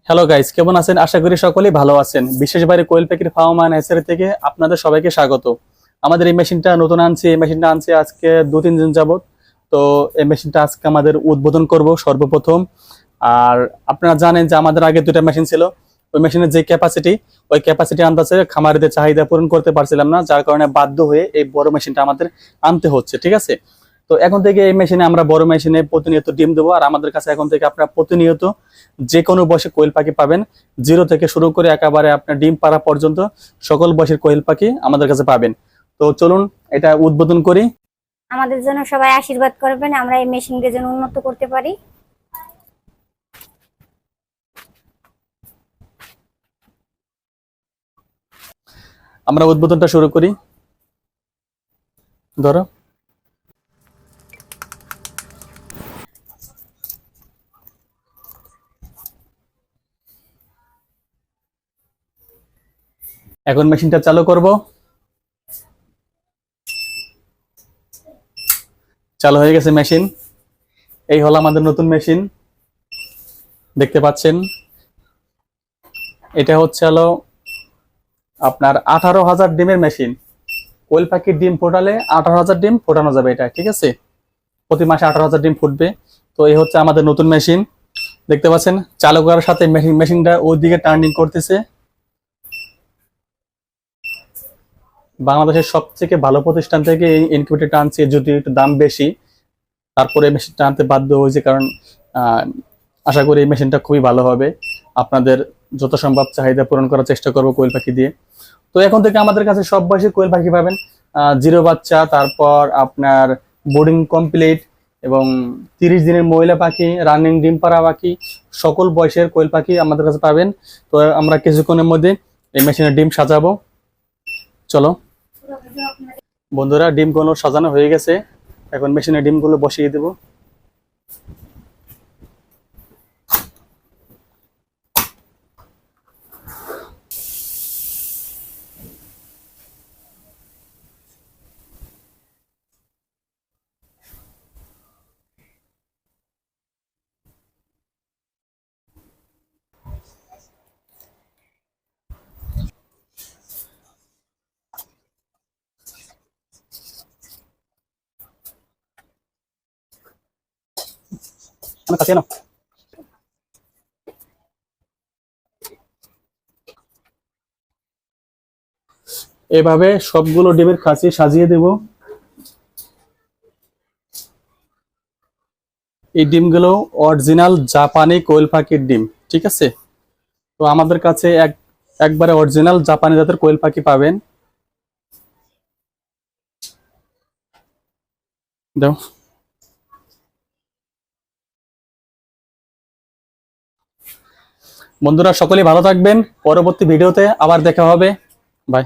Hello guys, কেমন আছেন? আশা করি সকলেই ভালো আছেন। বিশেষ বাইরে কোয়েল পাখির ফার্ম অ্যান্ড হ্যাচারি থেকে আপনাদের সবাইকে স্বাগত। আমাদের এই মেশিনটা নতুন আনছি। এই মেশিনটা আনছি আজকে 2-3 দিন যাবত। তো এই মেশিনটা আজকে আমাদের উদ্বোধন করব সর্বপ্রথম। আর আপনারা জানেন যে আমাদের আগে দুটা মেশিন ছিল। ওই মেশিনের যে ক্যাপাসিটি, ওই ক্যাপাসিটি আনতেছে খামারিদের চাহিদা পূরণ করতে পারছিলাম না, যার কারণে বাধ্য হয়ে এই বড় মেশিনটা আমাদের আনতে হচ্ছে। ঠিক আছে, তো এখন থেকে এই মেশিনে আমরা বড় মেশিনে প্রতিনিয়ত ডিম দেবো। আর আমাদের কাছে এখন থেকে আপনারা প্রতিনিয়ত যে কোনো বয়সে কোয়েল পাখি পাবেন। জিরো থেকে শুরু করে একেবারে আপনার ডিম পাড়া পর্যন্ত সকল বয়সের কোয়েল পাখি আমাদের কাছে পাবেন। তো চলুন এটা উদ্বোধন করি। আমাদের জন্য সবাই আশীর্বাদ করবেন, আমরা এই মেশিনকে যেন উন্নত করতে পারি। আমরা উদ্বোধনটা শুরু করি। ধরো, এখন মেশিনটা চালু করব। চালু হয়ে গেছে মেশিন। এই হলো আমাদের নতুন মেশিন, দেখতে পাচ্ছেন। এটা হলো আপনার 18,000 ডিমের মেশিন। কোয়েল পাখির ডিম ফোটালে 18,000 ডিম ফোটানো যাবে এটা। ঠিক আছে, প্রতি মাসে 18,000 ডিম ফুটবে। তো এই হচ্ছে আমাদের নতুন মেশিন, দেখতে পাচ্ছেন। চালু করার সাথে মেশিনটা ওইদিকে টার্নিং করতেছে। বাংলাদেশের সবথেকে ভালো প্রতিষ্ঠান থেকে এই ইনকিউবেটরটা আনছে, যদি একটু দাম বেশি, তারপরে মেশিনটা আনতে বাধ্য হয়েছে। কারণ আশা করি এই মেশিনটা খুবই ভালো হবে। আপনাদের যত সম্ভব চাহিদা পূরণ করার চেষ্টা করবো কোয়েল পাখি দিয়ে। তো এখন থেকে আমাদের কাছে সব বয়সে কোয়েল পাখি পাবেন। জিরো বাচ্চা, তারপর আপনার বোর্ডিং কমপ্লিট, এবং 30 দিনের মহিলা পাখি, রানিং ডিম পাড়া পাখি, সকল বয়সের কোয়েল পাখি আমাদের কাছে পাবেন। তো আমরা কিছুক্ষণের মধ্যে এই মেশিনের ডিম সাজাবো। চলো বন্ধুরা, ডিমগুলো সাজানো হয়ে গেছে। এখন মেশিনে ডিমগুলো বসিয়ে দেবো। আমার কাছে নাও। এভাবে সবগুলো ডিমের খাঁচি সাজিয়ে দেব। এই ডিমগুলো অরিজিনাল জাপানি কোয়েল পাখির ডিম। ঠিক আছে, তো আমাদের কাছে একবারে অরিজিনাল জাপানি জাতের কোয়েল পাখি পাবেন। দাও। বন্ধুরা সকলেই ভালো থাকবেন, পরবর্তী ভিডিওতে আবার দেখা হবে। বাই।